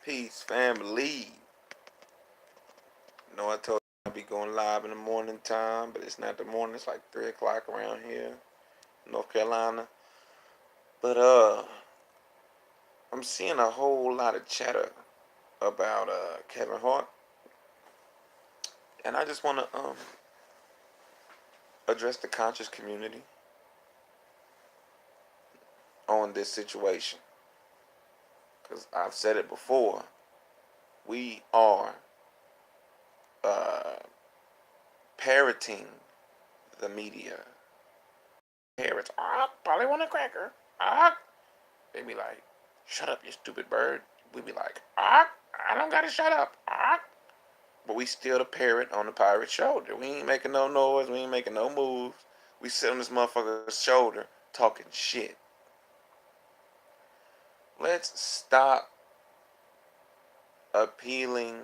Peace, family. I told you I'd be going live in the morning time, but it's not the morning. It's like 3 o'clock around here, North Carolina. But I'm seeing a whole lot of chatter about Kevin Hart, and I just want to address the conscious community on this situation, because I've said it before. We are uh, parroting the media. Parrots, probably want a cracker. They be like, shut up, you stupid bird. We be like, I don't gotta shut up. But we still the parrot on the pirate's shoulder. We ain't making no noise. We ain't making no moves. We sit on this motherfucker's shoulder talking shit. Let's stop appealing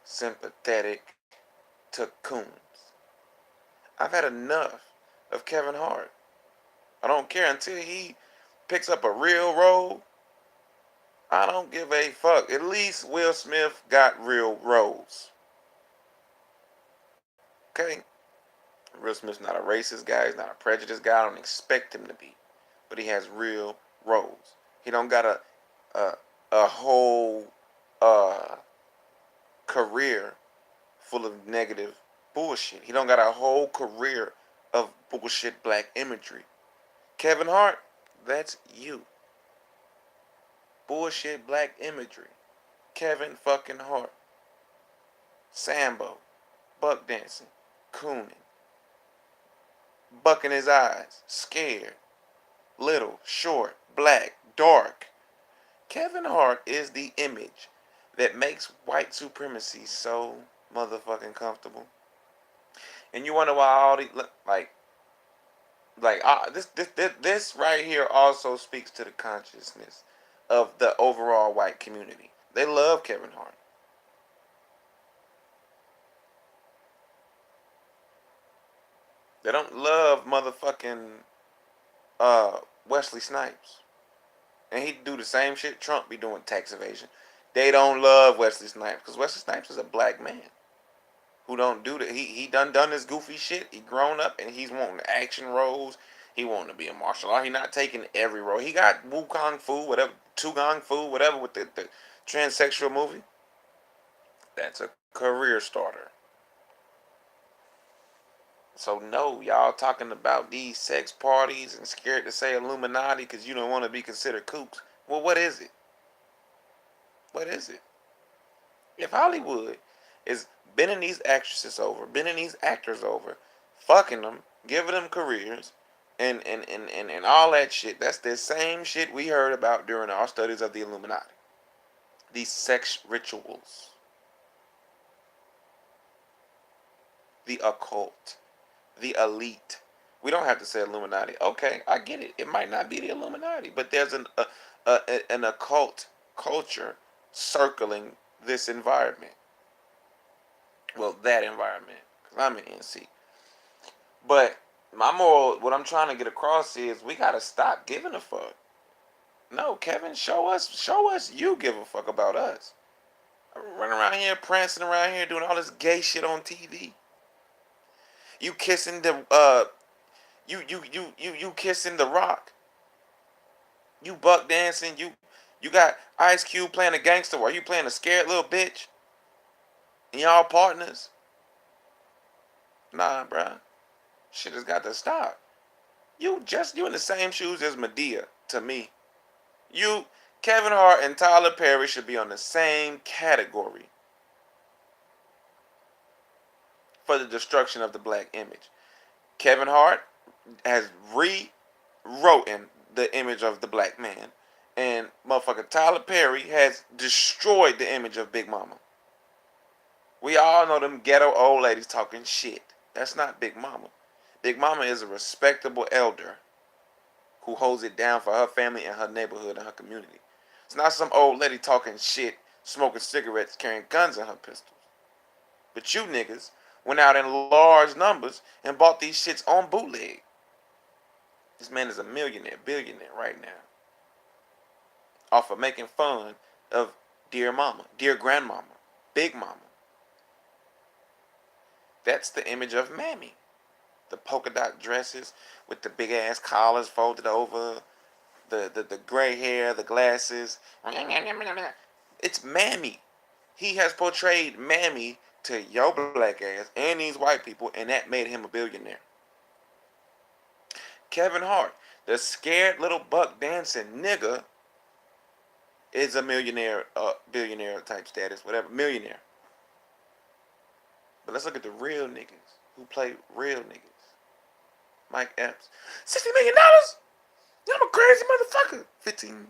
sympathetic to coons. I've had enough of Kevin Hart. I don't care until he picks up a real role. I don't give a fuck. At least Will Smith got real roles. Okay? Will Smith's not a racist guy. He's not a prejudiced guy. I don't expect him to be. But he has real roles. He don't got a, a whole uh, career full of negative bullshit. He don't got a whole career of bullshit black imagery. Kevin Hart, that's you. Bullshit black imagery. Kevin fucking Hart. Sambo. Buck dancing. Cooning. Bucking his eyes. Scared. Little. Short. Black. Dark. Kevin Hart is the image that makes white supremacy so motherfucking comfortable. And you wonder why all these this right here also speaks to the consciousness of the overall white community. They love Kevin Hart. They don't love motherfucking Wesley Snipes. And he do the same shit Trump be doing, tax evasion. They don't love Wesley Snipes because Wesley Snipes is a black man who don't do that. He done this goofy shit. He grown up and he's wanting action roles. He wanting to be a martial art. He not taking every role. He got Wu Kung Fu, whatever, Tu Gong Fu, whatever with the transsexual movie. That's a career starter. So no, y'all talking about these sex parties and scared to say Illuminati because you don't want to be considered kooks. Well, what is it? What is it? If Hollywood is bending these actresses over, bending these actors over, fucking them, giving them careers, and all that shit, that's the same shit we heard about during our studies of the Illuminati. These sex rituals, the occult, the elite. We don't have to say Illuminati. Okay, I get it. It might not be the Illuminati, but there's an occult culture circling this environment. Well, that environment, because I'm in NC. But my moral, what I'm trying to get across is we gotta stop giving a fuck. No, Kevin, show us you give a fuck about us. Running around here, prancing around here, doing all this gay shit on TV. You kissing the you kissing the Rock. You buck dancing. You got Ice Cube playing a gangster while you playing a scared little bitch. And y'all partners. Nah, bruh. Shit has got to stop. You in the same shoes as Medea to me. You, Kevin Hart and Tyler Perry should be on the same category for the destruction of the black image. Kevin Hart has rewritten the image of the black man, and motherfucker Tyler Perry has destroyed the image of Big Mama. We all know them ghetto old ladies talking shit. That's not Big Mama. Big Mama is a respectable elder who holds it down for her family and her neighborhood and her community. It's not some old lady talking shit, smoking cigarettes, carrying guns in her pistols. But you niggas went out in large numbers and bought these shits on bootleg. This man is a millionaire, billionaire right now, off of making fun of dear mama, dear grandmama, big mama. That's the image of Mammy. The polka dot dresses with the big ass collars folded over, the gray hair, the glasses. It's Mammy. He has portrayed Mammy to your black ass and these white people, and that made him a billionaire. Kevin Hart, the scared little buck dancing nigga, is a millionaire, billionaire type status, whatever, millionaire. But let's look at the real niggas who play real niggas. Mike Epps, $60 million. I'm a crazy motherfucker. 15,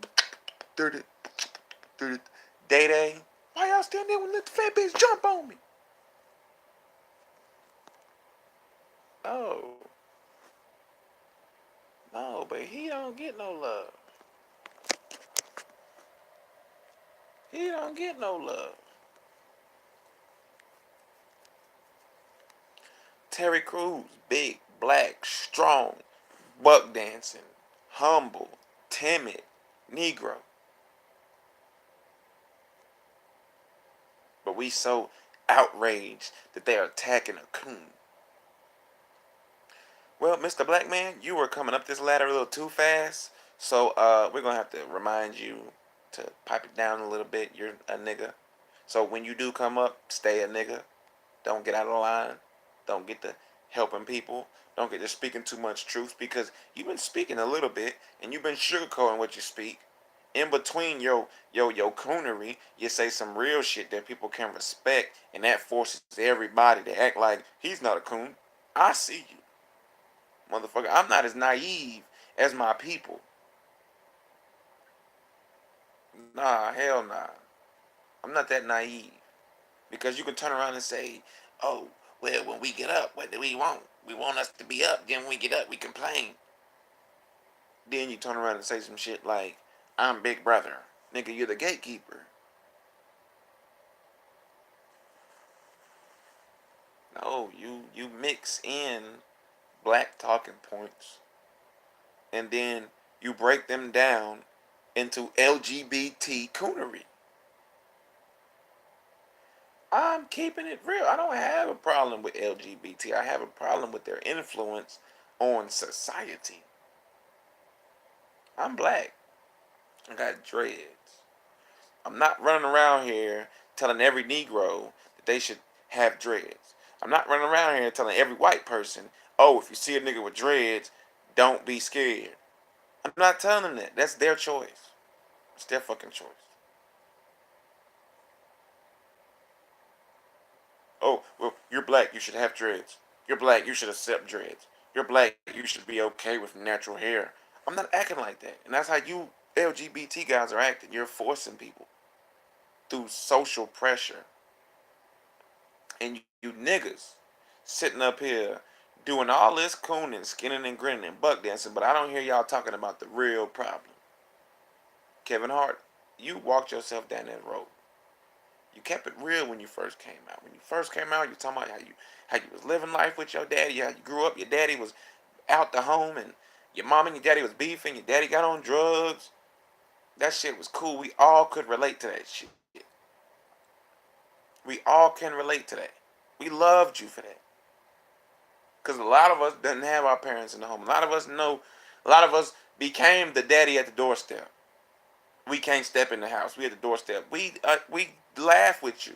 30, 30. Day Day. Why y'all stand there and let the fat bitch jump on me? Oh. No, but he don't get no love. He don't get no love. Terry Crews, big, black, strong, buck dancing, humble, timid, Negro. But we so outraged that they are attacking a coon. Well, Mr. Black Man, you were coming up this ladder a little too fast. So we're gonna have to remind you to pipe it down a little bit. You're a nigga. So when you do come up, stay a nigga. Don't get out of line. Don't get to helping people. Don't get to speaking too much truth, because you've been speaking a little bit and you've been sugarcoating what you speak. In between your coonery, you say some real shit that people can respect, and that forces everybody to act like he's not a coon. I see you, motherfucker. I'm not as naive as my people. Nah, hell nah. I'm not that naive. Because you can turn around and say, oh, well, when we get up, what do we want? We want us to be up. Then when we get up, we complain. Then you turn around and say some shit like, I'm Big Brother. Nigga, you're the gatekeeper. No, you mix in black talking points, and then you break them down into LGBT coonery. I'm keeping it real. I don't have a problem with LGBT. I have a problem with their influence on society. I'm black. I got dreads. I'm not running around here telling every Negro that they should have dreads. I'm not running around here telling every white person, oh, if you see a nigga with dreads, don't be scared. I'm not telling them that. That's their choice. It's their fucking choice. Oh, well, you're black, you should have dreads. You're black, you should accept dreads. You're black, you should be okay with natural hair. I'm not acting like that. And that's how you LGBT guys are acting. You're forcing people through social pressure. And you niggas sitting up here doing all this cooning, skinning and grinning and buck dancing, but I don't hear y'all talking about the real problem. Kevin Hart, you walked yourself down that road. You kept it real when you first came out. When you first came out, you talking about how you was living life with your daddy, how you grew up. Your daddy was out the home, and your mom and your daddy was beefing. Your daddy got on drugs. That shit was cool. We all could relate to that shit. We all can relate to that. We loved you for that. Because a lot of us didn't have our parents in the home. A lot of us know. A lot of us became the daddy at the doorstep. We can't step in the house. We at the doorstep. We laugh with you.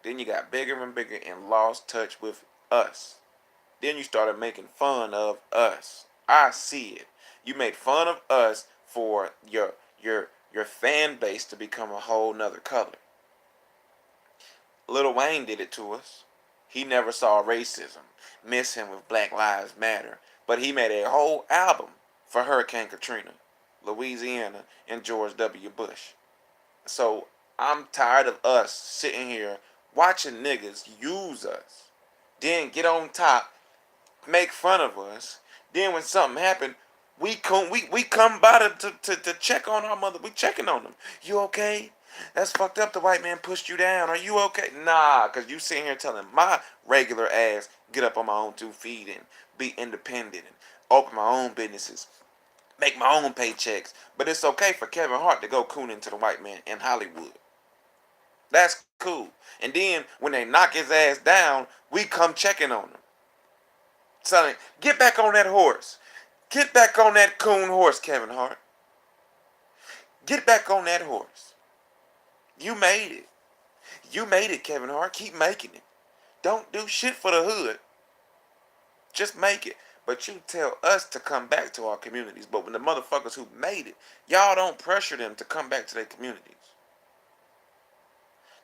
Then you got bigger and bigger and lost touch with us. Then you started making fun of us. I see it. You made fun of us for your fan base to become a whole nother color. Lil Wayne did it to us. He never saw racism. Miss him with Black Lives Matter. But he made a whole album for Hurricane Katrina, Louisiana, and George W. Bush. So I'm tired of us sitting here watching niggas use us, then get on top, make fun of us. Then when something happened, we come by to check on our mother. We checking on them. You okay? That's fucked up. The white man pushed you down. Are you okay? Nah, cause you sitting here telling my regular ass get up on my own 2 feet and be independent and open my own businesses, make my own paychecks. But it's okay for Kevin Hart to go cooning to the white man in Hollywood. That's cool. And then when they knock his ass down, we come checking on him. Telling him, get back on that horse. Get back on that coon horse, Kevin Hart. Get back on that horse. You made it. You made it, Kevin Hart. Keep making it. Don't do shit for the hood. Just make it. But you tell us to come back to our communities. But when the motherfuckers who made it, y'all don't pressure them to come back to their communities.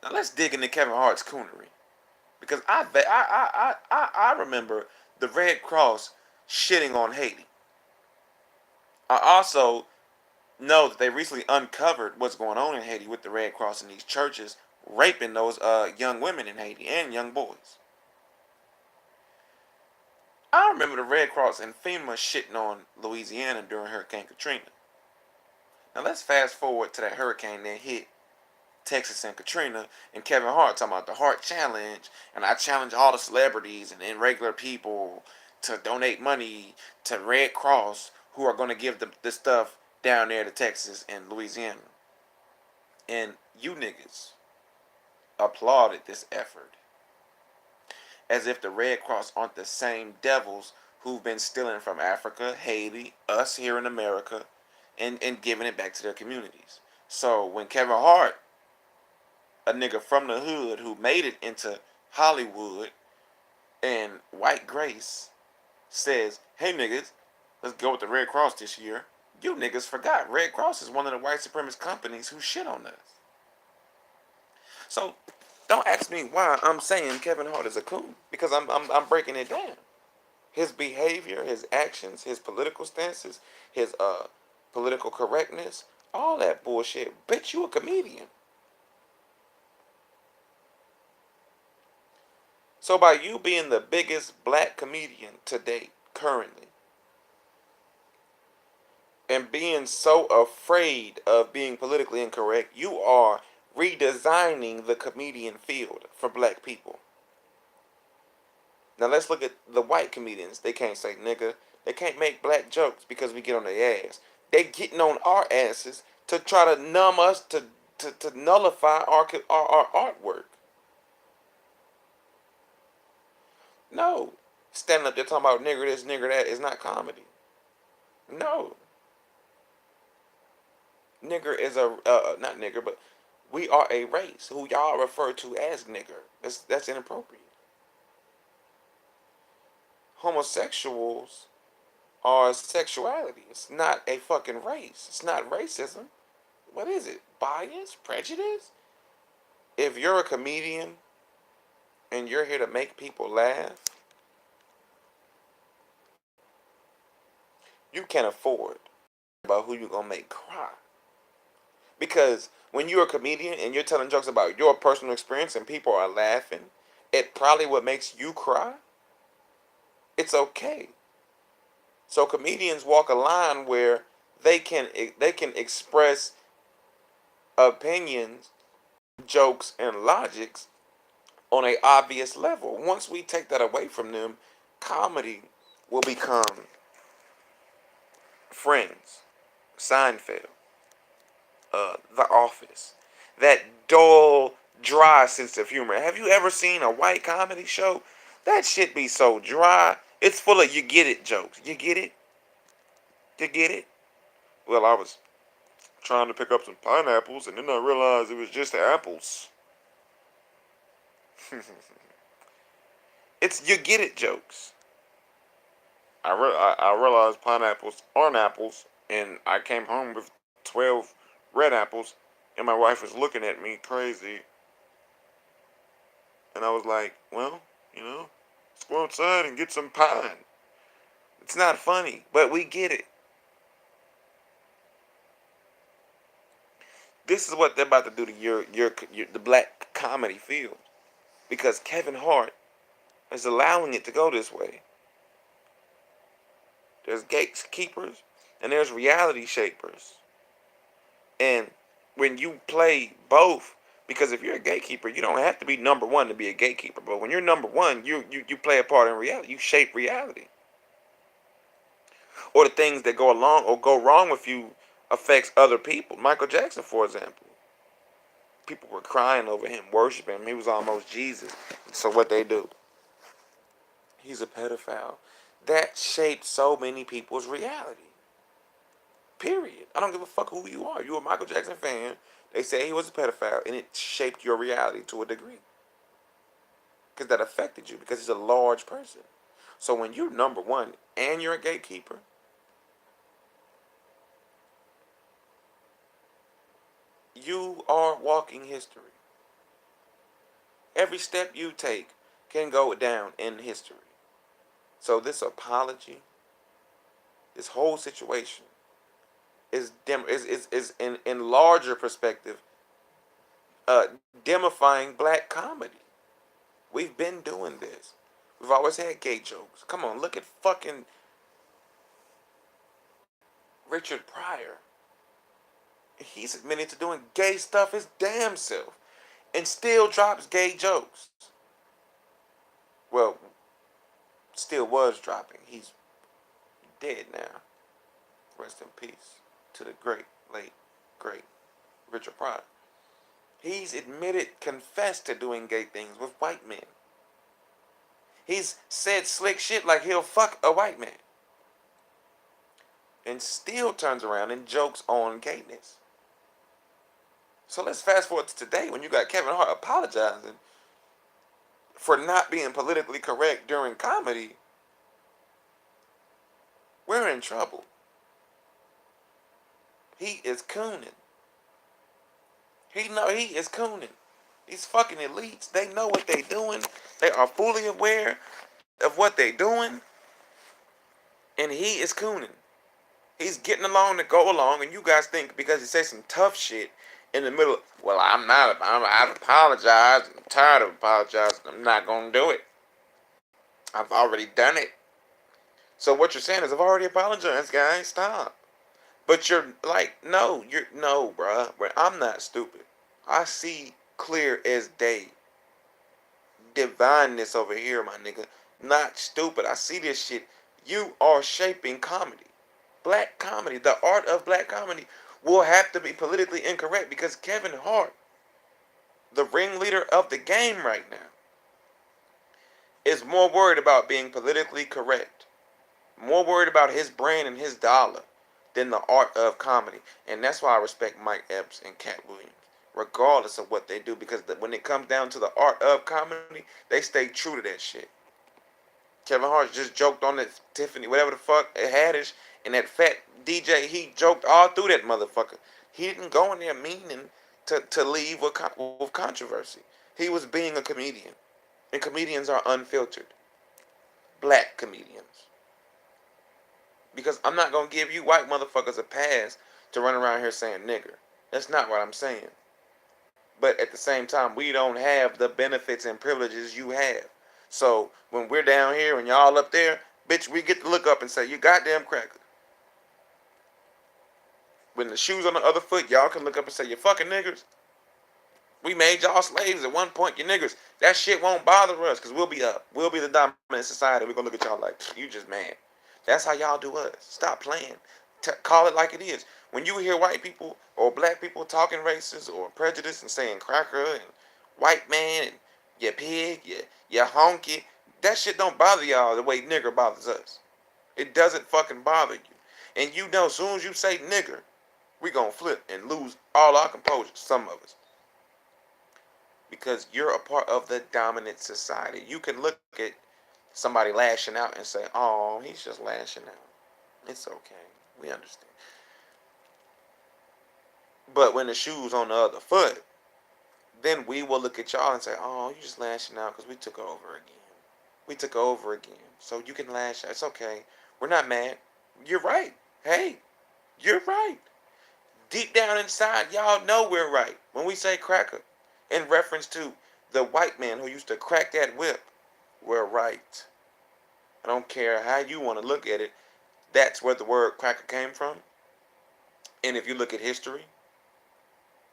Now let's dig into Kevin Hart's coonery. Because I remember the Red Cross shitting on Haiti. I also know that they recently uncovered what's going on in Haiti with the Red Cross in these churches raping those young women in Haiti and young boys. I remember the Red Cross and FEMA shitting on Louisiana during Hurricane Katrina. Now let's fast forward to that hurricane that hit Texas and Katrina, and Kevin Hart talking about the Hart Challenge, and I challenge all the celebrities and regular people to donate money to Red Cross who are going to give the stuff down there to Texas and Louisiana. And you niggas applauded this effort as if the Red Cross aren't the same devils who've been stealing from Africa, Haiti, us here in America, and giving it back to their communities. So when Kevin Hart, a nigga from the hood who made it into Hollywood and white grace, says, hey niggas, let's go with the Red Cross this year, you niggas forgot Red Cross is one of the white supremacist companies who shit on us. So don't ask me why I'm saying Kevin Hart is a coon, because I'm breaking it down. His behavior, his actions, his political stances, his political correctness, all that bullshit. Bitch, you a comedian. So by you being the biggest black comedian to date, currently, and being so afraid of being politically incorrect, you are redesigning the comedian field for black people. Now let's look at the white comedians. They can't say nigga. They can't make black jokes because we get on their ass. They getting on our asses to try to numb us, to nullify our artwork. No. Standing up there talking about nigger this, nigger that is not comedy. No. Nigger is not nigger, but we are a race who y'all refer to as nigger. That's inappropriate. Homosexuals are sexuality. It's not a fucking race. It's not racism. What is it? Bias? Prejudice? If you're a comedian and you're here to make people laugh, you can afford about who you're gonna make cry. Because when you're a comedian and you're telling jokes about your personal experience and people are laughing, it probably what makes you cry. It's okay. So comedians walk a line where they can express opinions, jokes, and logics on a obvious level. Once we take that away from them, comedy will become Friends, Seinfeld, The Office. That dull, dry sense of humor. Have you ever seen a white comedy show? That shit be so dry. It's full of you get it jokes. You get it? You get it? Well, I was trying to pick up some pineapples and then I realized it was just apples. It's you get it jokes. I realized pineapples aren't apples, and I came home with 12 red apples, and my wife was looking at me crazy, and I was like, well, let's go outside and get some pine. It's not funny, but we get it. This is what they're about to do to your the black comedy field, because Kevin Hart is allowing it to go this way. There's gatekeepers and there's reality shapers. And when you play both, because if you're a gatekeeper, you don't have to be number one to be a gatekeeper. But when you're number one, you play a part in reality. You shape reality. Or the things that go along or go wrong with you affects other people. Michael Jackson, for example. People were crying over him, worshiping him. He was almost Jesus. So what they do? He's a pedophile. That shaped so many people's reality. Period. I don't give a fuck who you are. You're a Michael Jackson fan. They say he was a pedophile, and it shaped your reality to a degree. Because that affected you, because he's a large person. So when you're number one and you're a gatekeeper, you are walking history. Every step you take can go down in history. So this apology, this whole situation is in larger perspective, uh, demifying black comedy. We've been doing this. We've always had gay jokes. Come on, look at fucking Richard Pryor. He's admitted to doing gay stuff his damn self and still drops gay jokes. Well, still was dropping. He's dead now. Rest in peace to the late, great Richard Pryor. He's admitted, confessed to doing gay things with white men. He's said slick shit like he'll fuck a white man. And still turns around and jokes on gayness. So let's fast forward to today when you got Kevin Hart apologizing for not being politically correct during comedy. We're in trouble. He is cooning. He is cooning. These fucking elites, they know what they doing. They are fully aware of what they doing. And he is cooning. He's getting along to go along, and you guys think because he says some tough shit in the middle, well, I've apologized. I'm tired of apologizing. I'm not going to do it. I've already done it. So what you're saying is, I've already apologized, guys. Stop. But you're like, no, bruh. I'm not stupid. I see clear as day. Divineness over here, my nigga. Not stupid. I see this shit. You are shaping comedy. Black comedy, the art of black comedy, will have to be politically incorrect because Kevin Hart, the ringleader of the game right now, is more worried about being politically correct, more worried about his brain and his dollar than the art of comedy. And that's why I respect Mike Epps and Cat Williams, regardless of what they do, because when it comes down to the art of comedy, they stay true to that shit. Kevin Hart just joked on that Tiffany, whatever the fuck, Haddish, and that fat DJ. He joked all through that motherfucker. He didn't go in there meaning to leave with controversy. He was being a comedian. And comedians are unfiltered. Black comedians. Because I'm not going to give you white motherfuckers a pass to run around here saying nigger. That's not what I'm saying. But at the same time, we don't have the benefits and privileges you have. So when we're down here and y'all up there, bitch, we get to look up and say, you goddamn cracker. When the shoe's on the other foot, y'all can look up and say, you fucking niggers. We made y'all slaves at one point, you niggers. That shit won't bother us because we'll be up. We'll be the dominant society. We're going to look at y'all like, you just mad. That's how y'all do us. Stop playing. Call it like it is. When you hear white people or black people talking racist or prejudice and saying cracker and white man and you pig, you honky, that shit don't bother y'all the way nigger bothers us. It doesn't fucking bother you. And you know, as soon as you say nigger, we gonna flip and lose all our composure, some of us. Because you're a part of the dominant society. You can look at somebody lashing out and say, oh, he's just lashing out. It's okay. We understand. But when the shoe's on the other foot, then we will look at y'all and say, oh, you just lashing out because we took over again. We took over again. So you can lash out. It's okay. We're not mad. You're right. Hey, you're right. Deep down inside, y'all know we're right. When we say cracker, in reference to the white man who used to crack that whip, we're right. I don't care how you want to look at it. That's where the word cracker came from. And if you look at history,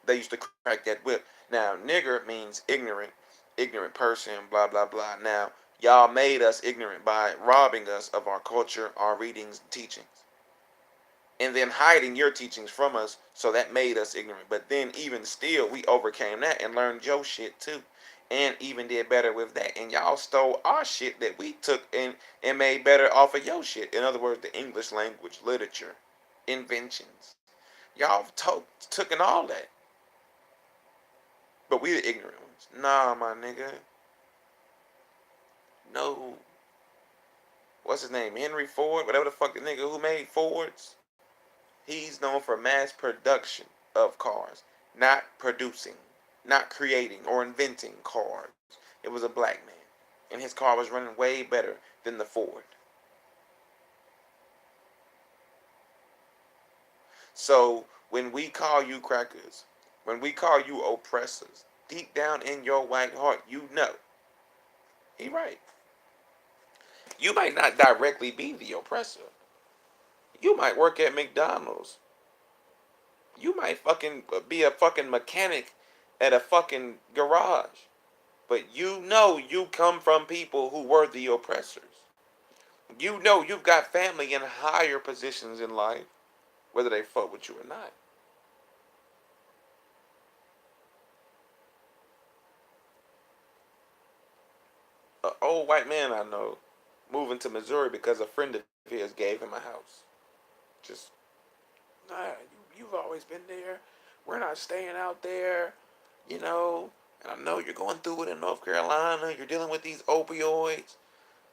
they used to crack that whip. Now, nigger means ignorant person, blah, blah, blah. Now, y'all made us ignorant by robbing us of our culture, our readings, and teachings. and then hiding your teachings from us, so that made us ignorant. But then even still, we overcame that and learned your shit too, and even did better with that. And y'all stole our shit that we took and made better off of your shit. In other words, the English language, literature, inventions. Y'all took in all that, but we the ignorant ones. Nah, my nigga. No. What's his name? Henry Ford, whatever the fuck the nigga who made Fords. He's known for mass production of cars, not producing, not creating or inventing cars. It was a black man, and his car was running way better than the Ford. So when we call you crackers, when we call you oppressors, deep down in your white heart, you know he right. You might not directly be the oppressor. You might work at McDonald's. You might fucking be a fucking mechanic at a fucking garage. But you know you come from people who were the oppressors. You know you've got family in higher positions in life, whether they fuck with you or not. An old white man I know moving to Missouri because a friend of his gave him a house. Just, nah, you've always been there. We're not staying out there, you know. And I know you're going through it in North Carolina. You're dealing with these opioids.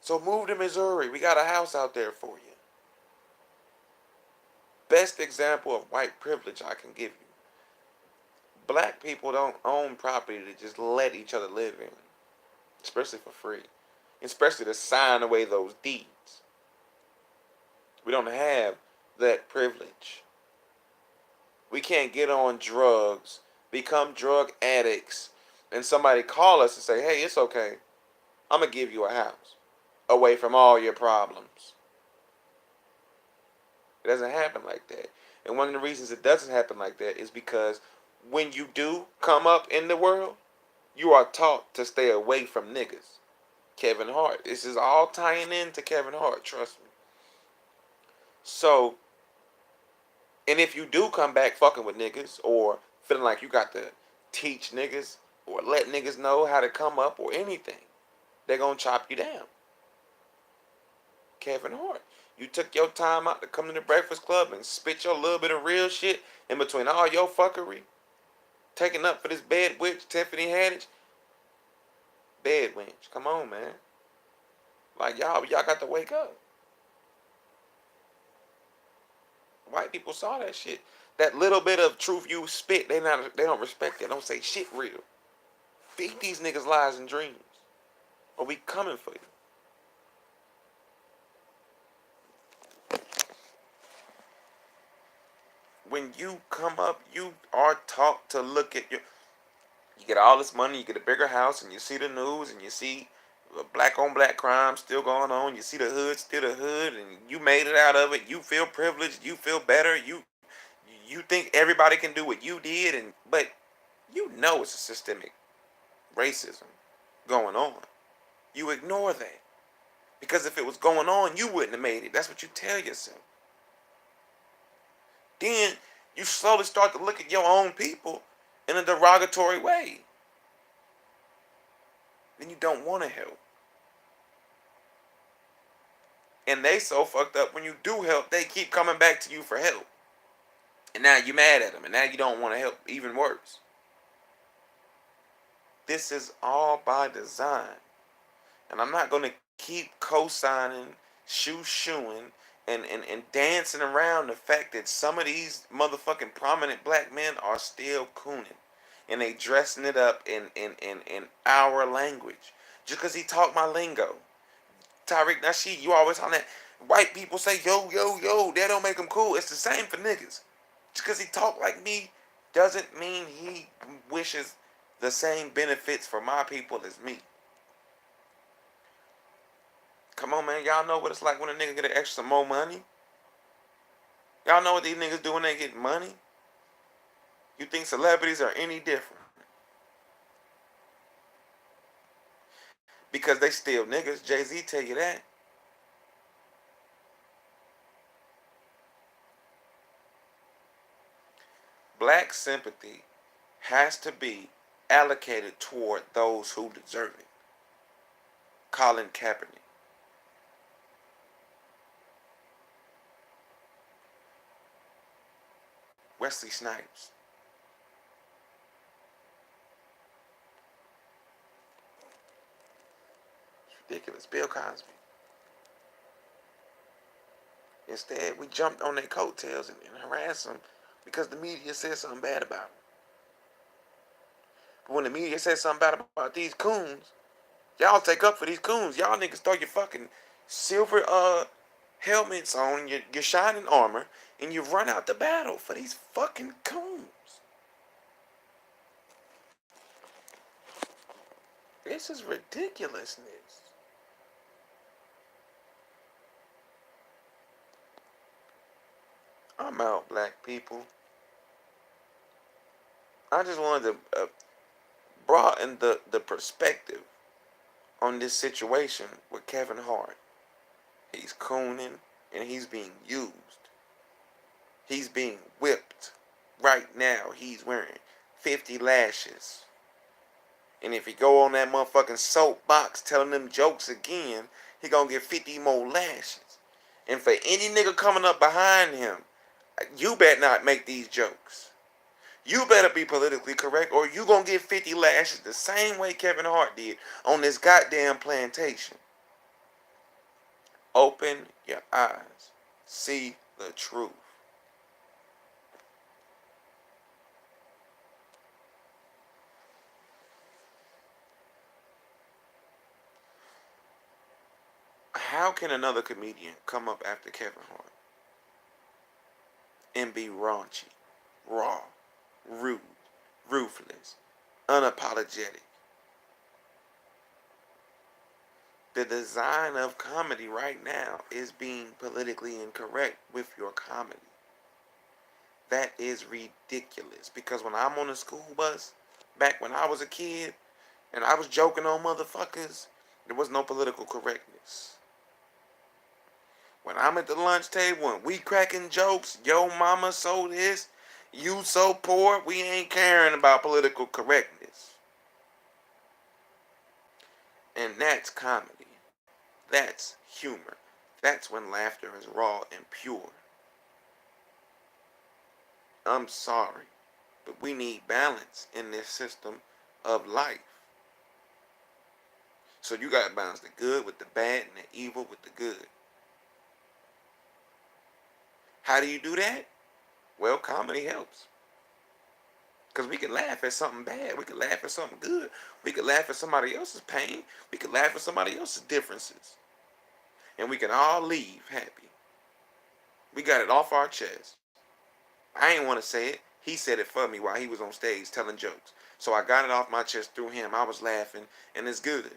So move to Missouri. We got a house out there for you. Best example of white privilege I can give you. Black people don't own property to just let each other live in, especially for free, especially to sign away those deeds. We don't have that privilege. We can't get on drugs, become drug addicts, and somebody call us and say, hey, it's okay. I'm going to give you a house away from all your problems. It doesn't happen like that. And one of the reasons it doesn't happen like that is because when you do come up in the world, you are taught to stay away from niggas. Kevin Hart. This is all tying into Kevin Hart, trust me. So, and if you do come back fucking with niggas or feeling like you got to teach niggas or let niggas know how to come up or anything, they're going to chop you down. Kevin Hart. You took your time out to come to the Breakfast Club and spit your little bit of real shit in between all your fuckery. Taking up for this bed witch, Tiffany Haddish. Bed wench. Come on, man. Like, y'all got to wake up. White people saw that shit. That little bit of truth you spit, they don't respect it. Don't say shit real. Feed these niggas lies and dreams. Or we coming for you. When you come up, you are taught to look at your. You get all this money, you get a bigger house, and you see the news, and you see black on black crime still going on. You see the hood still the hood, and you made it out of it. You feel privileged. You feel better. You think everybody can do what you did, but you know it's a systemic racism going on. You ignore that because if it was going on, you wouldn't have made it. That's what you tell yourself. Then you slowly start to look at your own people in a derogatory way. Then you don't want to help. And they so fucked up when you do help, they keep coming back to you for help. And now you're mad at them, and now you don't want to help. Even worse. This is all by design. And I'm not going to keep co-signing, shoo-shooing, and dancing around the fact that some of these motherfucking prominent black men are still cooning. And they dressing it up in our language. Just because he talk my lingo. Tariq Nasheed, you always on that. White people say, yo, yo, yo, that don't make him cool. It's the same for niggas. Just because he talk like me doesn't mean he wishes the same benefits for my people as me. Come on, man. Y'all know what it's like when a nigga get an extra more money? Y'all know what these niggas do when they get money? You think celebrities are any different? Because they still niggas. Jay-Z tell you that. Black sympathy has to be allocated toward those who deserve it. Colin Kaepernick. Wesley Snipes. It's ridiculous. Bill Cosby. Instead, we jumped on their coattails and harassed them because the media said something bad about them. But when the media says something bad about these coons, y'all take up for these coons. Y'all niggas throw your fucking silver helmets on, your shining armor, and you run out the battle for these fucking coons. This is ridiculousness. I'm out, black people. I just wanted to broaden the perspective on this situation with Kevin Hart. He's cooning and he's being used. He's being whipped. Right now, he's wearing 50 lashes. And if he go on that motherfucking soapbox telling them jokes again, he gonna get 50 more lashes. And for any nigga coming up behind him, you better not make these jokes. You better be politically correct or you gonna get 50 lashes the same way Kevin Hart did on this goddamn plantation. Open your eyes. See the truth. How can another comedian come up after Kevin Hart and be raunchy, raw, rude, ruthless, unapologetic? The design of comedy right now is being politically incorrect with your comedy. That is ridiculous. Because when I'm on the school bus, back when I was a kid, and I was joking on motherfuckers, there was no political correctness. When I'm at the lunch table and we cracking jokes, yo mama so this, you so poor, we ain't caring about political correctness. And that's comedy. That's humor. That's when laughter is raw and pure. I'm sorry, but we need balance in this system of life. So you gotta balance the good with the bad and the evil with the good. How do you do that? Well, comedy helps. Because we can laugh at something bad. We can laugh at something good. We can laugh at somebody else's pain. We can laugh at somebody else's differences. And we can all leave happy. We got it off our chest. I ain't want to say it. He said it for me while he was on stage telling jokes. So I got it off my chest through him. I was laughing, and it's good.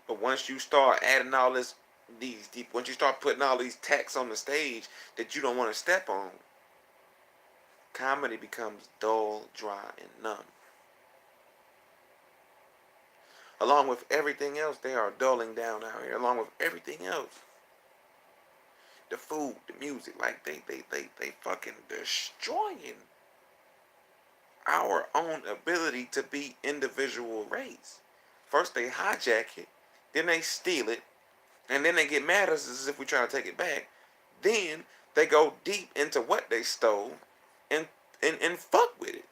But once you start adding all this, once you start putting all these tacks on the stage that you don't want to step on, comedy becomes dull, dry, and numb. Along with everything else, they are dulling down out here. Along with everything else. The food, the music, like they fucking destroying our own ability to be individual race. First they hijack it, then they steal it, and then they get mad at us as if we're trying to take it back. Then they go deep into what they stole and fuck with it.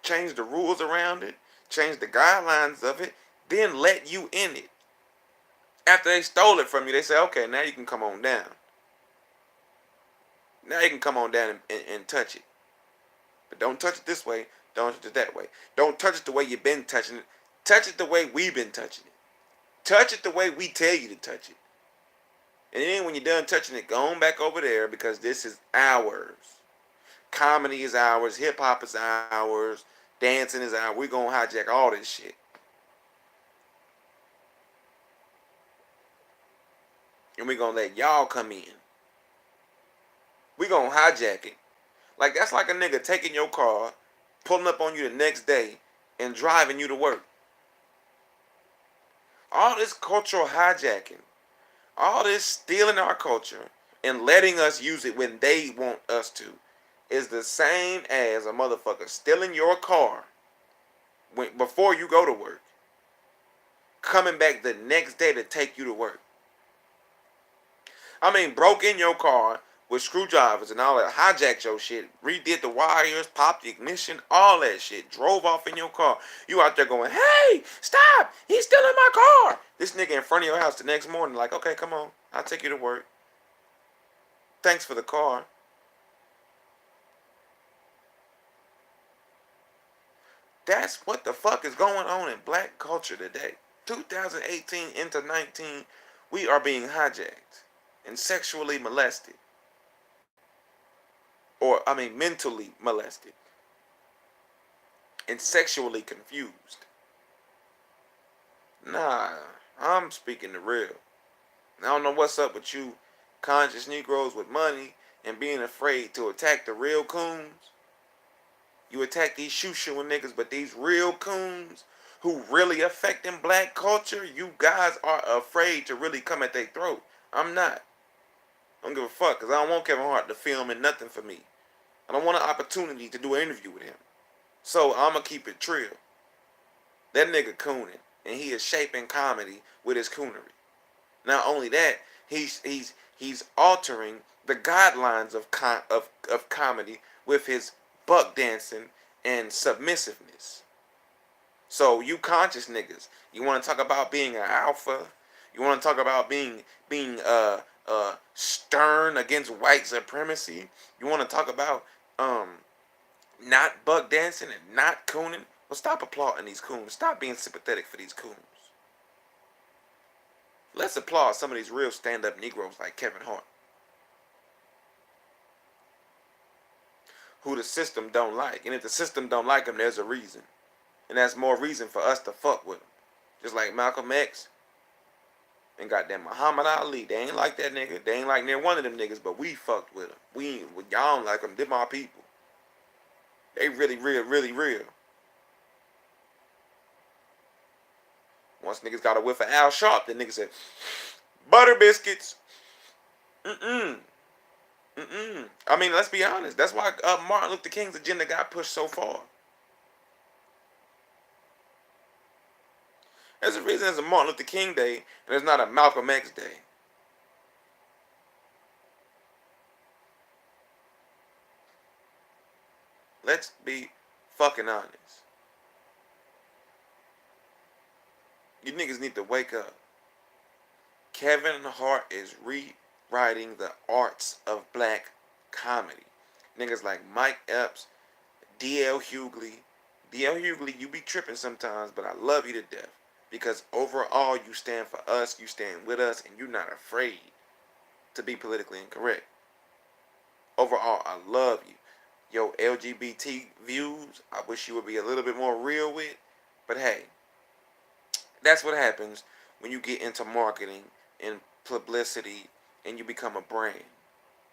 Change the rules around it, change the guidelines of it, then let you in it. After they stole it from you, they say, okay, now you can come on down. Now you can come on down and touch it. But don't touch it this way. Don't touch it that way. Don't touch it the way you've been touching it. Touch it the way we've been touching it. Touch it the way we tell you to touch it. And then when you're done touching it, go on back over there because this is ours. Comedy is ours. Hip hop is ours. Dancing is ours. We're going to hijack all this shit. And we're going to let y'all come in. We're going to hijack it. Like, that's like a nigga taking your car, pulling up on you the next day, and driving you to work. All this cultural hijacking, all this stealing our culture, and letting us use it when they want us to is the same as a motherfucker stealing your car before you go to work, coming back the next day to take you to work. I mean, broke in your car with screwdrivers and all that, hijacked your shit, redid the wires, popped the ignition, all that shit, drove off in your car. You out there going, hey, stop, he's stealing my car. This nigga in front of your house the next morning like, okay, come on, I'll take you to work. Thanks for the car. That's what the fuck is going on in black culture today. 2018 into 19, we are being hijacked and sexually molested. Or, I mean, mentally molested. And sexually confused. Nah, I'm speaking the real. I don't know what's up with you conscious Negroes with money and being afraid to attack the real coons. You attack these shoe-shoeing niggas, but these real coons who really affecting black culture, you guys are afraid to really come at their throat. I'm not. I don't give a fuck, because I don't want Kevin Hart to film and nothing for me. I don't want an opportunity to do an interview with him. So I'm going to keep it trill. That nigga cooning, and he is shaping comedy with his coonery. Not only that, he's altering the guidelines of comedy with his buck dancing and submissiveness. So you conscious niggas, you want to talk about being an alpha, you want to talk about being stern against white supremacy, you want to talk about not buck dancing and not cooning. Well, stop applauding these coons. Stop being sympathetic for these coons. Let's applaud some of these real stand-up Negroes like Kevin Hart, who the system don't like. And if the system don't like him, there's a reason. And that's more reason for us to fuck with him. Just like Malcolm X and goddamn Muhammad Ali. They ain't like that nigga. They ain't like near one of them niggas, but we fucked with them. Y'all don't like them. Them our people. They really real, really real. Once niggas got a whiff of Al Sharp, then niggas said, butter biscuits. I mean, let's be honest. That's why Martin Luther King's agenda got pushed so far. There's a reason there's a Martin Luther King Day and there's not a Malcolm X Day. Let's be fucking honest. You niggas need to wake up. Kevin Hart is rewriting the arts of black comedy. Niggas like Mike Epps, D.L. Hughley. D.L. Hughley, you be tripping sometimes, but I love you to death. Because overall, you stand for us, you stand with us, and you're not afraid to be politically incorrect. Overall, I love you. Your LGBT views, I wish you would be a little bit more real with. But hey, that's what happens when you get into marketing and publicity and you become a brand.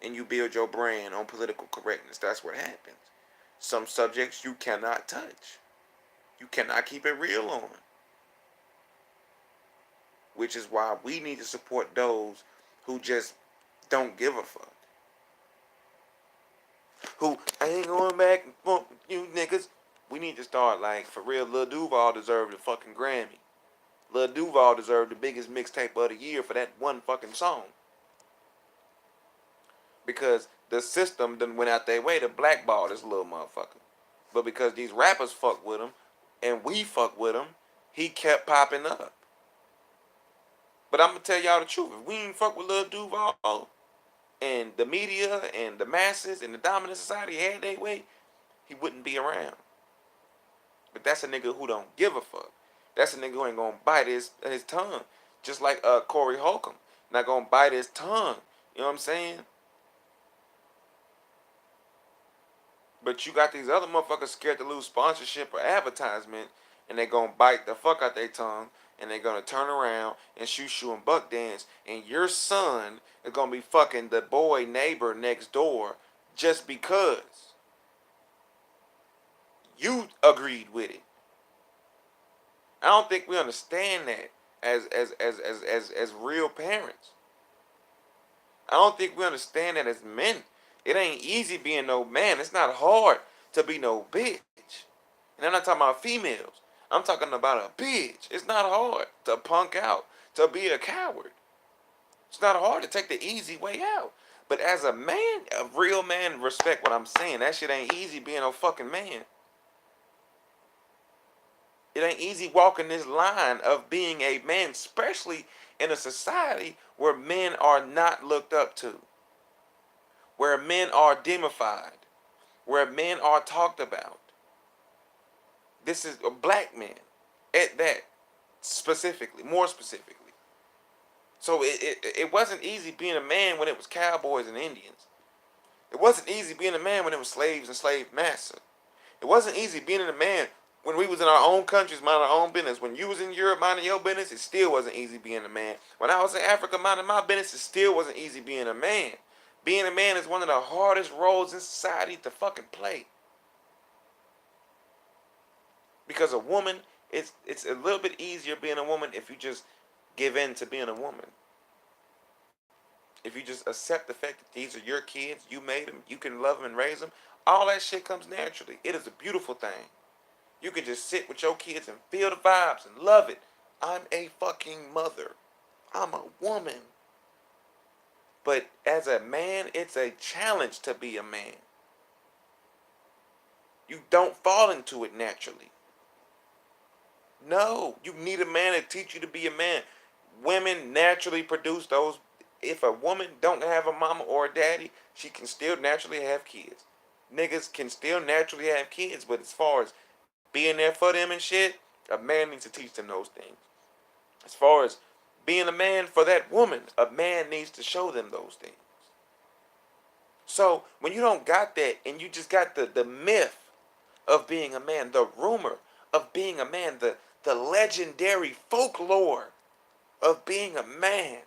And you build your brand on political correctness. That's what happens. Some subjects you cannot touch. You cannot keep it real on. Which is why we need to support those who just don't give a fuck. Who, I ain't going back and fuck you niggas. We need to start like, for real, Lil Duval deserved a fucking Grammy. Lil Duval deserved the biggest mixtape of the year for that one fucking song. Because the system done went out their way to blackball this little motherfucker. But because these rappers fuck with him, and we fuck with him, he kept popping up. But I'm going to tell y'all the truth. If we ain't fuck with Lil Duval, and the media and the masses and the dominant society had their way, he wouldn't be around. But that's a nigga who don't give a fuck. That's a nigga who ain't gonna bite his tongue. Just like Corey Holcomb. Not gonna bite his tongue. You know what I'm saying? But you got these other motherfuckers scared to lose sponsorship or advertisement, and they gonna bite the fuck out their tongue, and they gonna turn around and shoe and buck dance, and your son is gonna be fucking the boy neighbor next door just because you agreed with it. I don't think we understand that as real parents. I don't think we understand that as men. It ain't easy being no man. It's not hard to be no bitch. And I'm not talking about females. I'm talking about a bitch. It's not hard to punk out, to be a coward. It's not hard to take the easy way out. But as a man, a real man, respect what I'm saying. That shit ain't easy being a fucking man. It ain't easy walking this line of being a man, especially in a society where men are not looked up to, where men are demonified, where men are talked about. This is a black man at that, specifically, more specifically. So it wasn't easy being a man when it was cowboys and Indians. It wasn't easy being a man when it was slaves and slave masters. It wasn't easy being a man when we was in our own countries minding our own business. When you was in Europe minding your business, it still wasn't easy being a man. When I was in Africa minding my business, it still wasn't easy being a man. Being a man is one of the hardest roles in society to fucking play. Because a woman, it's a little bit easier being a woman if you just give in to being a woman. If you just accept the fact that these are your kids, you made them, you can love them and raise them, all that shit comes naturally. It is a beautiful thing. You can just sit with your kids and feel the vibes and love it. I'm a fucking mother. I'm a woman. But as a man, it's a challenge to be a man. You don't fall into it naturally. No, you need a man to teach you to be a man. Women naturally produce those. If a woman don't have a mama or a daddy, she can still naturally have kids. Niggas can still naturally have kids, but as far as being there for them and shit, a man needs to teach them those things. As far as being a man for that woman, a man needs to show them those things. So when you don't got that and you just got the myth of being a man, the rumor of being a man, the legendary folklore of being a man.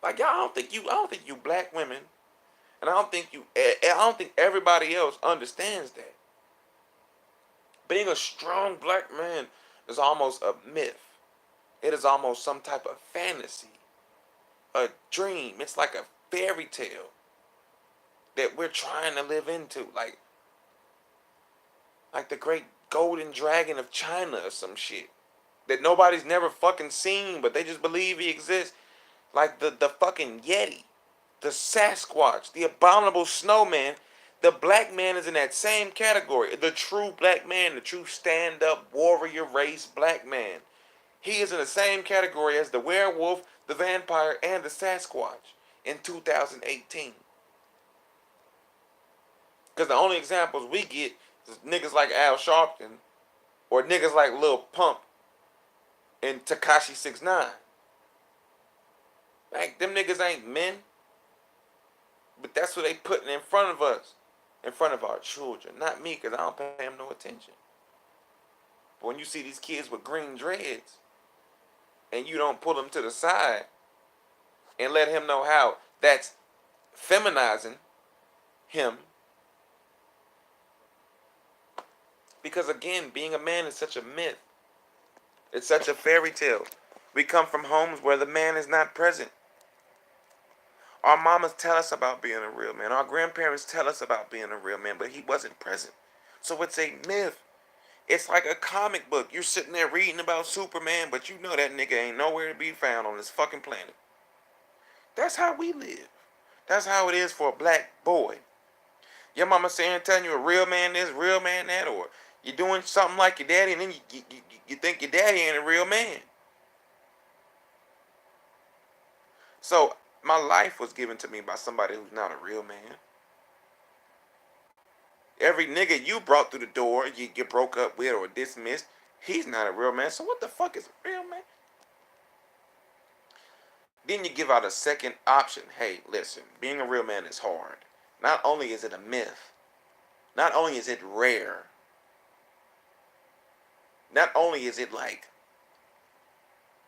Like y'all I don't think you black women, and I don't think everybody else understands that. Being a strong black man is almost a myth. It is almost some type of fantasy, a dream. It's like a fairy tale that we're trying to live into, like the great golden dragon of China or some shit that nobody's never fucking seen, but they just believe he exists. Like the fucking Yeti, the Sasquatch, the abominable snowman. The black man is in that same category. The true black man, the true stand-up warrior race black man. He is in the same category as the werewolf, the vampire, and the Sasquatch in 2018. Because the only examples we get is niggas like Al Sharpton or niggas like Lil Pump and Tekashi 6ix9ine. Like, them niggas ain't men. But that's what they putting in front of us. In front of our children. Not me, because I don't pay them no attention. But when you see these kids with green dreads, and you don't pull them to the side, and let him know how that's feminizing him. Because again, being a man is such a myth. It's such a fairy tale. We come from homes where the man is not present. Our mamas tell us about being a real man. Our grandparents tell us about being a real man, but he wasn't present. So it's a myth. It's like a comic book. You're sitting there reading about Superman, but you know that nigga ain't nowhere to be found on this fucking planet. That's how we live. That's how it is for a black boy. Your mama saying, telling you a real man this, real man that, or you're doing something like your daddy, and then you think your daddy ain't a real man. So my life was given to me by somebody who's not a real man. Every nigga you brought through the door, you get broke up with or dismissed, he's not a real man. So what the fuck is a real man? Then you give out a second option. Hey, listen, being a real man is hard. Not only is it a myth, not only is it rare, not only is it like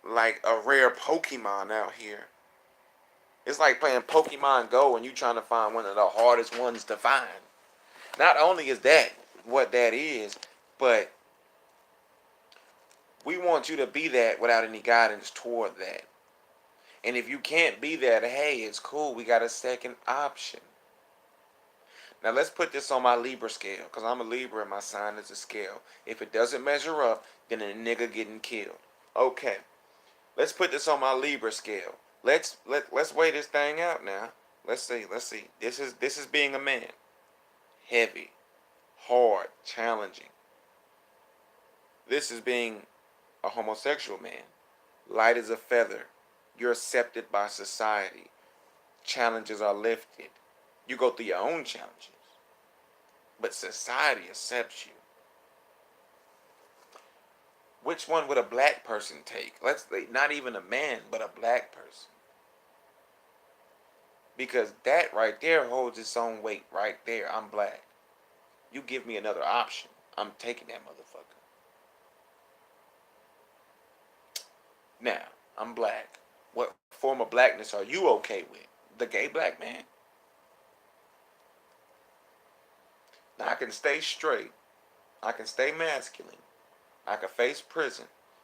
a rare Pokemon out here. It's like playing Pokemon Go and you trying to find one of the hardest ones to find. Not only is that what that is, but we want you to be that without any guidance toward that. And if you can't be that, hey, it's cool. We got a second option. Now let's put this on my Libra scale, because I'm a Libra and my sign is a scale. If it doesn't measure up, then a nigga getting killed. Okay, let's put this on my Libra scale. Let's weigh this thing out now. Let's see. This is being a man. Heavy, hard, challenging. This is being a homosexual man. Light as a feather. You're accepted by society. Challenges are lifted. You go through your own challenges, but society accepts you. Which one would a black person take? Let's say not even a man, but a black person. Because that right there holds its own weight right there. I'm black. You give me another option, I'm taking that motherfucker. Now, I'm black. What form of blackness are you okay with? The gay black man? Now, I can stay straight. I can stay masculine. I can face prison.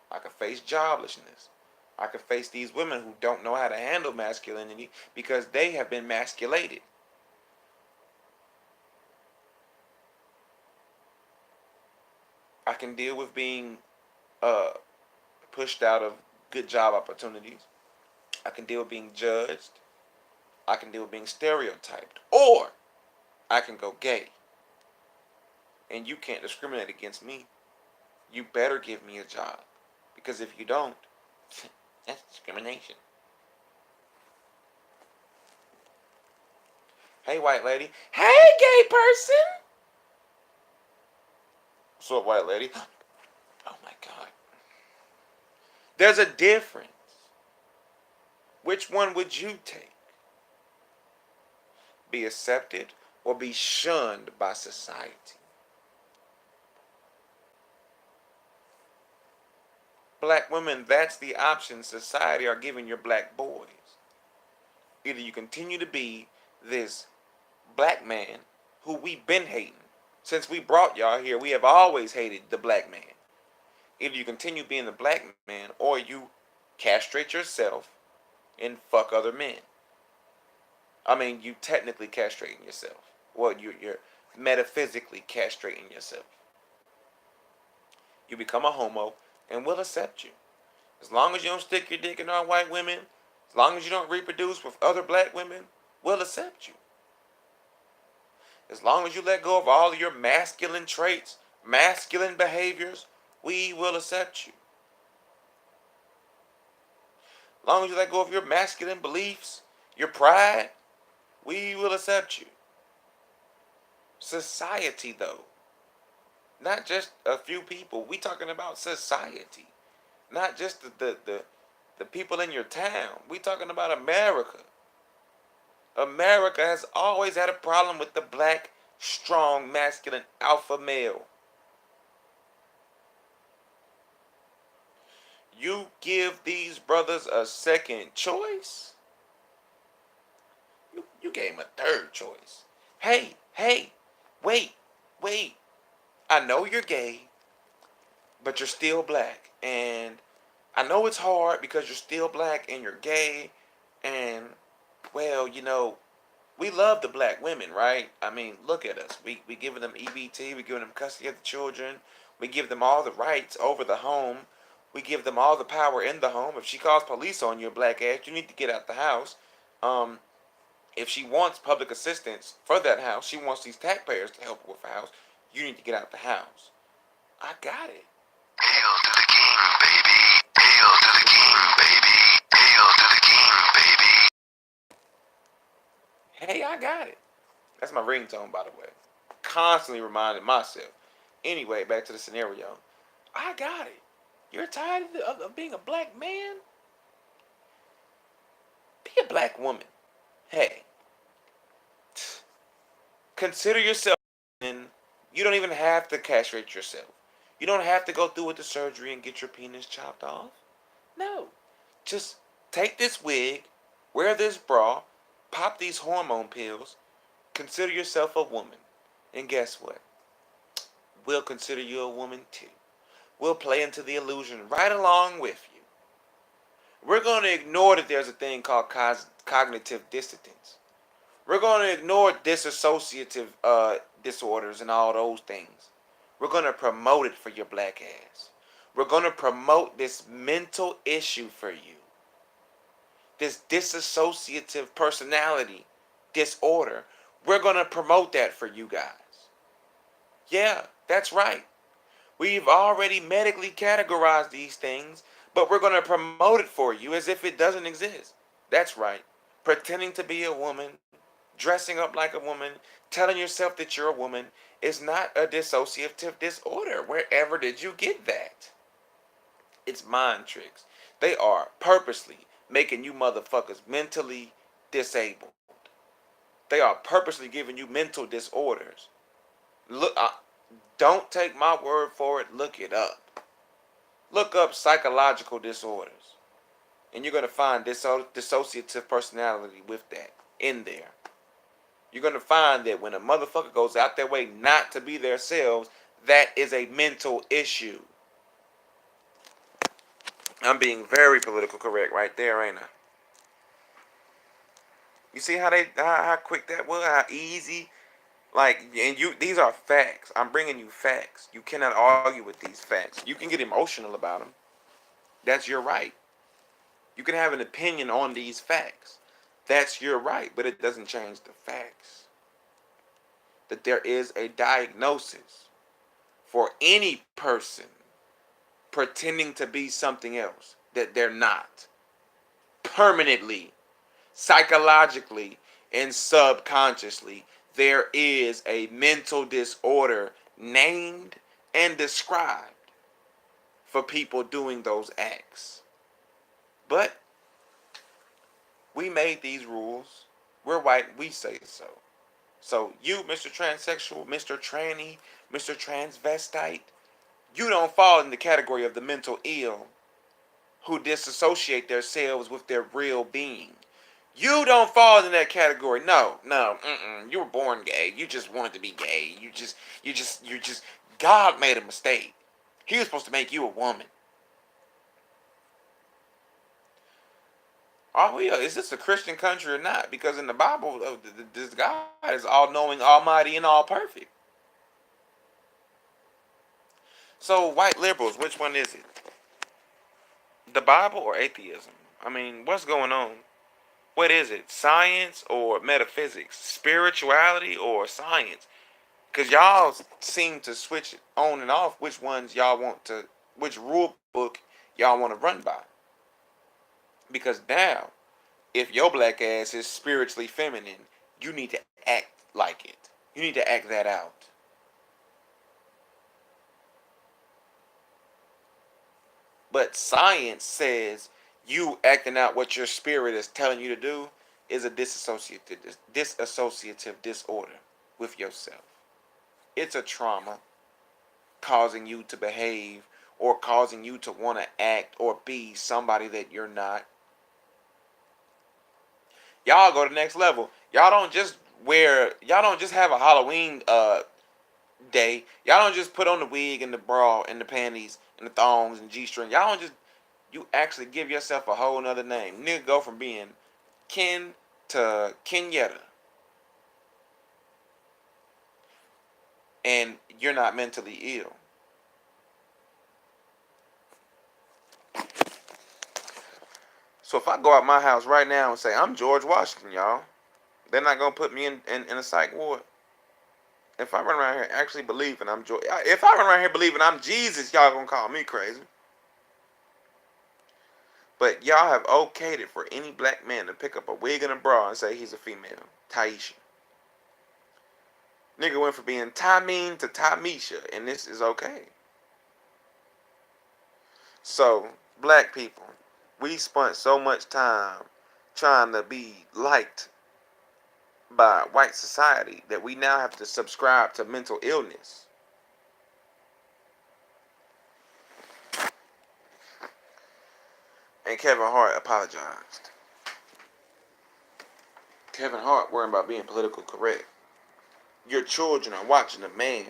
I can face joblessness. I can face these women who don't know how to handle masculinity because they have been masculated. I can deal with being pushed out of good job opportunities. I can deal with being judged. I can deal with being stereotyped. Or I can go gay. And you can't discriminate against me. You better give me a job. Because if you don't, that's discrimination. Hey, white lady. Hey, gay person. What's up, white lady? Oh my God. There's a difference. Which one would you take? Be accepted or be shunned by society? Black women, that's the option society are giving your black boys. Either you continue to be this black man who we've been hating. Since we brought y'all here, we have always hated the black man. Either you continue being the black man or you castrate yourself and fuck other men. I mean, you technically castrating yourself. Well, you're metaphysically castrating yourself. You become a homo and we'll accept you. As long as you don't stick your dick in our white women, as long as you don't reproduce with other black women, we'll accept you. As long as you let go of all of your masculine traits, masculine behaviors, we will accept you. As long as you let go of your masculine beliefs, your pride, we will accept you. Society, though, not just a few people. We talking about society, not just the people in your town. We talking about America. America has always had a problem with the black, strong, masculine alpha male. You give these brothers a second choice? You gave them a third choice. Hey, wait. I know you're gay, but you're still black. And I know it's hard because you're still black and you're gay. And, well, we love the black women, right? I mean, look at us. We giving them EBT. We giving them custody of the children. We give them all the rights over the home. We give them all the power in the home. If she calls police on you, black ass, you need to get out the house. If she wants public assistance for that house, she wants these taxpayers to help her with the house, you need to get out the house. I got it. Hail to the king, baby. Hail to the king, baby. Hail to the king, baby. Hey, I got it. That's my ringtone, by the way. Constantly reminding myself. Anyway, back to the scenario. I got it. You're tired of being a black man? Be a black woman. Hey, consider yourself, and you don't even have to castrate yourself. You don't have to go through with the surgery and get your penis chopped off. No. Just take this wig, wear this bra, pop these hormone pills, consider yourself a woman. And guess what? We'll consider you a woman too. We'll play into the illusion right along with you. We're going to ignore that there's a thing called cognitive dissonance. We're going to ignore disassociative disorders and all those things. We're going to promote it for your black ass. We're going to promote this mental issue for you. This dissociative personality disorder. We're going to promote that for you guys. Yeah, that's right. We've already medically categorized these things, but we're going to promote it for you as if it doesn't exist. That's right. Pretending to be a woman, dressing up like a woman, telling yourself that you're a woman is not a dissociative disorder. Wherever did you get that? It's mind tricks. They are purposely making you motherfuckers mentally disabled. They are purposely giving you mental disorders. Look, don't take my word for it. Look it up. Look up psychological disorders, and you're gonna find dissociative personality with that in there. You're gonna find that when a motherfucker goes out their way not to be themselves, that is a mental issue. I'm being very political correct right there, ain't I? You see how quick that was, how easy. Like, and you, these are facts. I'm bringing you facts. You cannot argue with these facts. You can get emotional about them. That's your right. You can have an opinion on these facts. That's your right, but it doesn't change the facts. That there is a diagnosis for any person pretending to be something else that they're not. Permanently, psychologically, and subconsciously, there is a mental disorder named and described for people doing those acts. But we made these rules. We're white, we say so. So you, Mr. Transsexual, Mr. Tranny, Mr. Transvestite, you don't fall in the category of the mental ill who disassociate themselves with their real being. You don't fall in that category. No, no, you were born gay. You just wanted to be gay. You just, God made a mistake. He was supposed to make you a woman. Are we? Is this a Christian country or not? Because in the Bible, this God is all-knowing, almighty, and all-perfect. So, white liberals, which one is it? The Bible or atheism? I mean, what's going on? What is it? Science or metaphysics? Spirituality or science? Because y'all seem to switch it on and off which ones y'all want to, which rule book y'all want to run by. Because now, if your black ass is spiritually feminine, you need to act like it. You need to act that out. But science says you acting out what your spirit is telling you to do is a disassociative disorder with yourself. It's a trauma causing you to behave or causing you to want to act or be somebody that you're not. Y'all go to the next level. Y'all don't just have a Halloween day. Y'all don't just put on the wig and the bra and the panties and the thongs and G-string. Y'all don't just, you actually give yourself a whole nother name. Nigga go from being Ken to Kenyetta. And you're not mentally ill. So if I go out my house right now and say, I'm George Washington, y'all, they're not going to put me in a psych ward. If I run around here actually believing I'm George, if I run around here believing I'm Jesus, y'all going to call me crazy. But y'all have okayed it for any black man to pick up a wig and a bra and say he's a female. Taisha. Nigga went from being Tameen to Tamisha, and this is okay. So, black people, we spent so much time trying to be liked by white society that we now have to subscribe to mental illness. And Kevin Hart apologized. Kevin Hart worrying about being politically correct. Your children are watching a man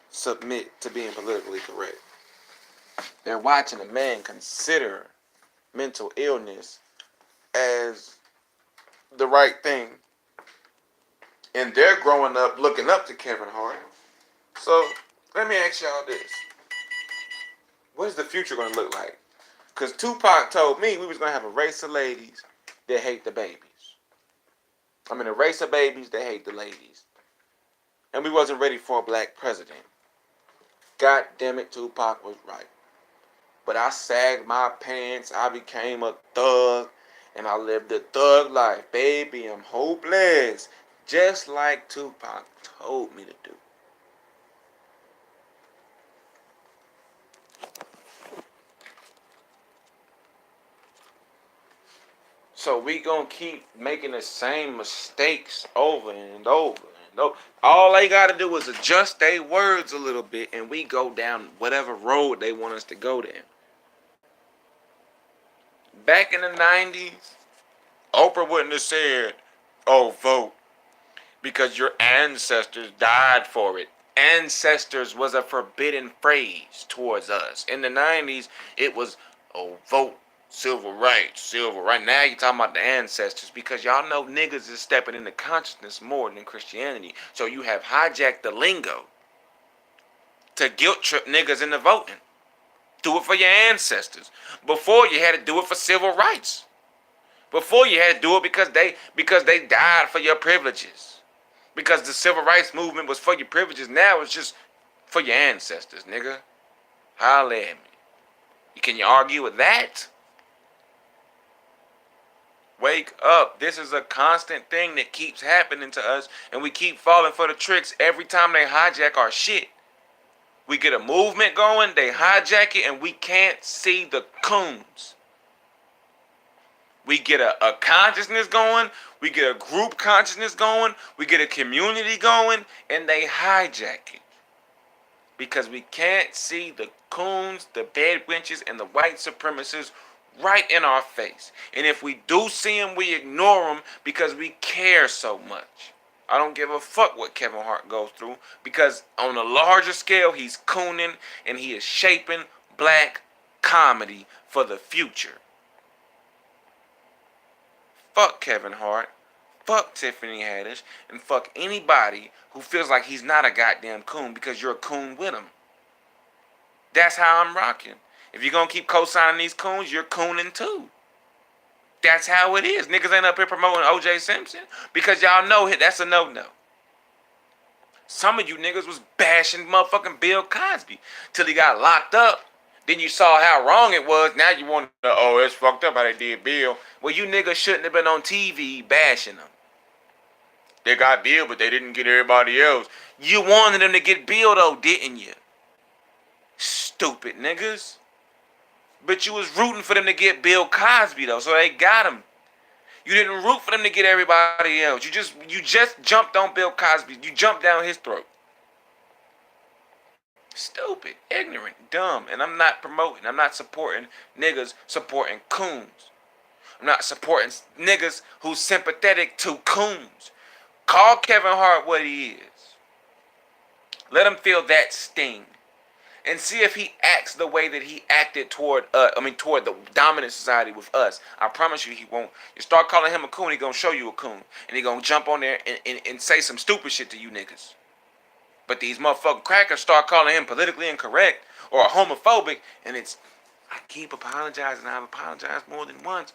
submit to being politically correct. They're watching a man consider mental illness as the right thing, and they're growing up looking up to Kevin Hart. So let me ask y'all this: what is the future going to look like? Because Tupac told me we was going to have a race of ladies that hate the babies. I mean, a race of babies that hate the ladies. And we wasn't ready for a black president. God damn it, Tupac was right. But I sagged my pants, I became a thug, and I lived a thug life. Baby, I'm hopeless. Just like Tupac told me to do. So we gonna keep making the same mistakes over and over and over. All they gotta do is adjust their words a little bit, and we go down whatever road they want us to go down. Back in the 90s, Oprah wouldn't have said, "Oh, vote because your ancestors died for it." Ancestors was a forbidden phrase towards us. In the 90s, it was, "Oh, vote, civil rights, civil right." Now you're talking about the ancestors because y'all know niggas is stepping into consciousness more than Christianity. So you have hijacked the lingo to guilt trip niggas into voting. Do it for your ancestors. Before you had to do it for civil rights. Before you had to do it because they died for your privileges. Because the civil rights movement was for your privileges. Now it's just for your ancestors, nigga. Holla at me. Can you argue with that? Wake up. This is a constant thing that keeps happening to us, and we keep falling for the tricks every time they hijack our shit. We get a movement going, they hijack it, and we can't see the coons. We get a consciousness going, we get a group consciousness going, we get a community going, and they hijack it. Because we can't see the coons, the bed wenches, and the white supremacists right in our face. And if we do see them, we ignore them because we care so much. I don't give a fuck what Kevin Hart goes through because on a larger scale, he's cooning and he is shaping black comedy for the future. Fuck Kevin Hart, fuck Tiffany Haddish, and fuck anybody who feels like he's not a goddamn coon because you're a coon with him. That's how I'm rocking. If you're gonna keep co-signing these coons, you're cooning too. That's how it is. Niggas ain't up here promoting O.J. Simpson because y'all know that's a no-no. Some of you niggas was bashing motherfucking Bill Cosby till he got locked up. Then you saw how wrong it was. Now you want to, oh, it's fucked up how they did Bill. Well, you niggas shouldn't have been on TV bashing them. They got Bill, but they didn't get everybody else. You wanted them to get Bill though, didn't you? Stupid niggas. But you was rooting for them to get Bill Cosby though, so they got him. You didn't root for them to get everybody else. You just jumped on Bill Cosby. You jumped down his throat. Stupid, ignorant, dumb. And I'm not promoting. I'm not supporting niggas supporting coons. I'm not supporting niggas who's sympathetic to coons. Call Kevin Hart what he is. Let him feel that sting. And see if he acts the way that he acted toward the dominant society with us. I promise you he won't. You start calling him a coon, he gonna show you a coon. And he gonna jump on there and say some stupid shit to you niggas. But these motherfucking crackers start calling him politically incorrect or homophobic, and I keep apologizing. I've apologized more than once.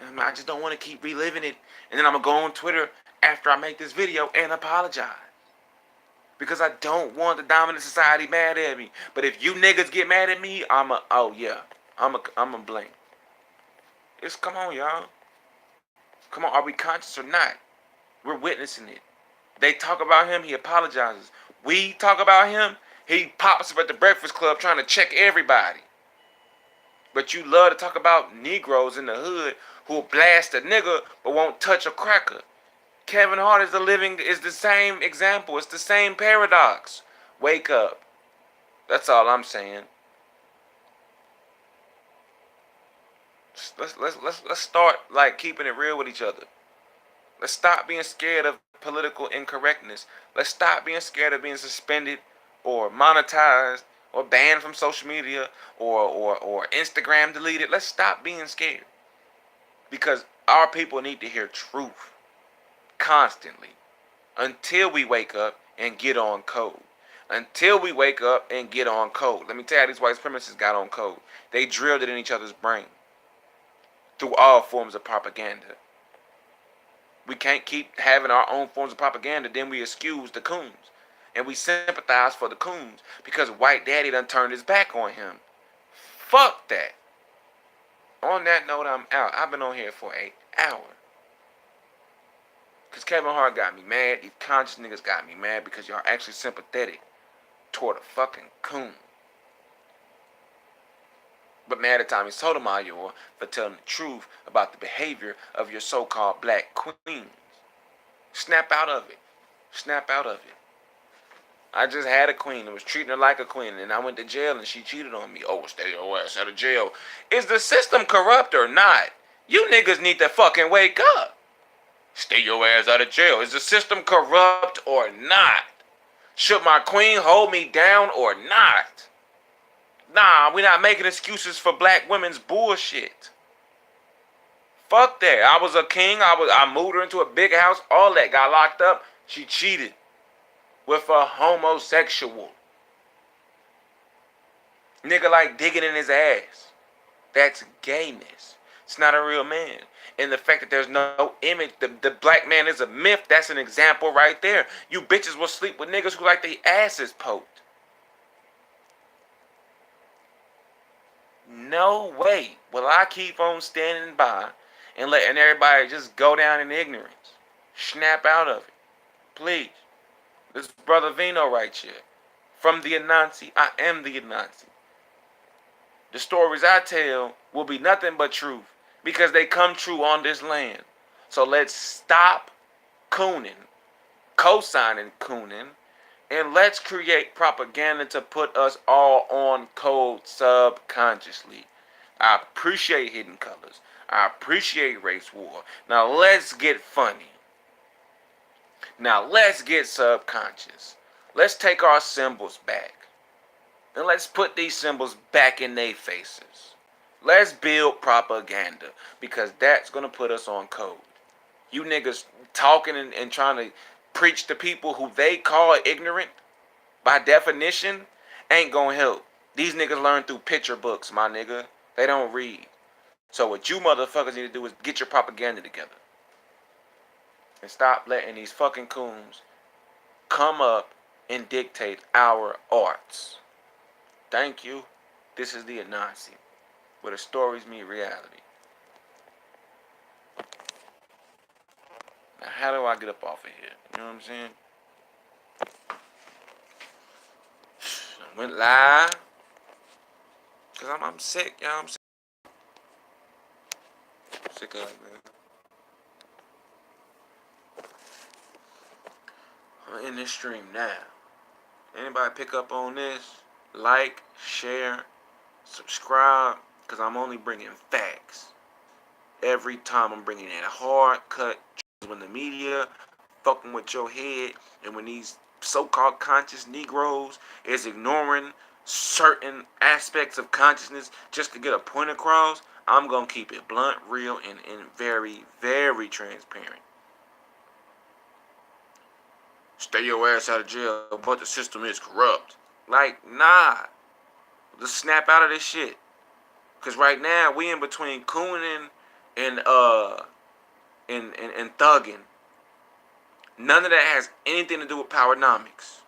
And I just don't want to keep reliving it. And then I'm gonna go on Twitter after I make this video and apologize. Because I don't want the dominant society mad at me. But if you niggas get mad at me, I'm a blame. Come on, y'all. Come on, are we conscious or not? We're witnessing it. They talk about him, he apologizes. We talk about him, he pops up at the Breakfast Club trying to check everybody. But you love to talk about Negroes in the hood who'll blast a nigga but won't touch a cracker. Kevin Hart is the same example. It's the same paradox. Wake up. That's all I'm saying. Let's start like keeping it real with each other. Let's stop being scared of political incorrectness. Let's stop being scared of being suspended or monetized or banned from social media or Instagram deleted. Let's stop being scared. Because our people need to hear truth constantly until we wake up and get on code. Until we wake up and get on code. Let me tell you how these white supremacists got on code. They drilled it in each other's brain through all forms of propaganda. We can't keep having our own forms of propaganda, then we excuse the coons. And we sympathize for the coons because white daddy done turned his back on him. Fuck that. On that note, I'm out. I've been on here for an hour. Because Kevin Hart got me mad. These conscious niggas got me mad because y'all actually sympathetic toward a fucking coon. But mad at Tommy Sotomayor for telling the truth about the behavior of your so-called black queens. Snap out of it. Snap out of it. I just had a queen and was treating her like a queen, and I went to jail and she cheated on me. Oh, stay your ass out of jail. Is the system corrupt or not? You niggas need to fucking wake up. Stay your ass out of jail. Is the system corrupt or not? Should my queen hold me down or not? Nah, we're not making excuses for black women's bullshit. Fuck that. I was a king. I moved her into a big house. All that. Got locked up. She cheated with a homosexual. Nigga like digging in his ass. That's gayness. It's not a real man. And the fact that there's no image, the black man is a myth, that's an example right there. You bitches will sleep with niggas who like their asses poked. No way will I keep on standing by and letting everybody just go down in ignorance. Snap out of it. Please. This brother Vino right here. From the Anansi, I am the Anansi. The stories I tell will be nothing but truth because they come true on this land. So let's stop cooning, co-signing cooning, and let's create propaganda to put us all on code subconsciously. I appreciate Hidden Colors. I appreciate race war. Now let's get funny. Now let's get subconscious. Let's take our symbols back. And let's put these symbols back in their faces. Let's build propaganda because that's going to put us on code. You niggas talking and trying to preach to people who they call ignorant, by definition, ain't gonna help. These niggas learn through picture books, my nigga. They don't read. So what you motherfuckers need to do is get your propaganda together. And stop letting these fucking coons come up and dictate our arts. Thank you. This is the Anansi, where the stories meet reality. Now, how do I get up off of here? You know what I'm saying? I went live. Because I'm sick, y'all. I'm sick. Sick of it, man. I'm in this stream now. Anybody pick up on this? Like, share, subscribe. Because I'm only bringing facts. Every time I'm bringing in hard cut when the media fucking with your head, and when these so-called conscious Negroes is ignoring certain aspects of consciousness just to get a point across, I'm gonna keep it blunt, real, and very, very transparent. Stay your ass out of jail, but the system is corrupt. Like, nah. Let's snap out of this shit. Cause right now we in between cooning and thugging. None of that has anything to do with powernomics.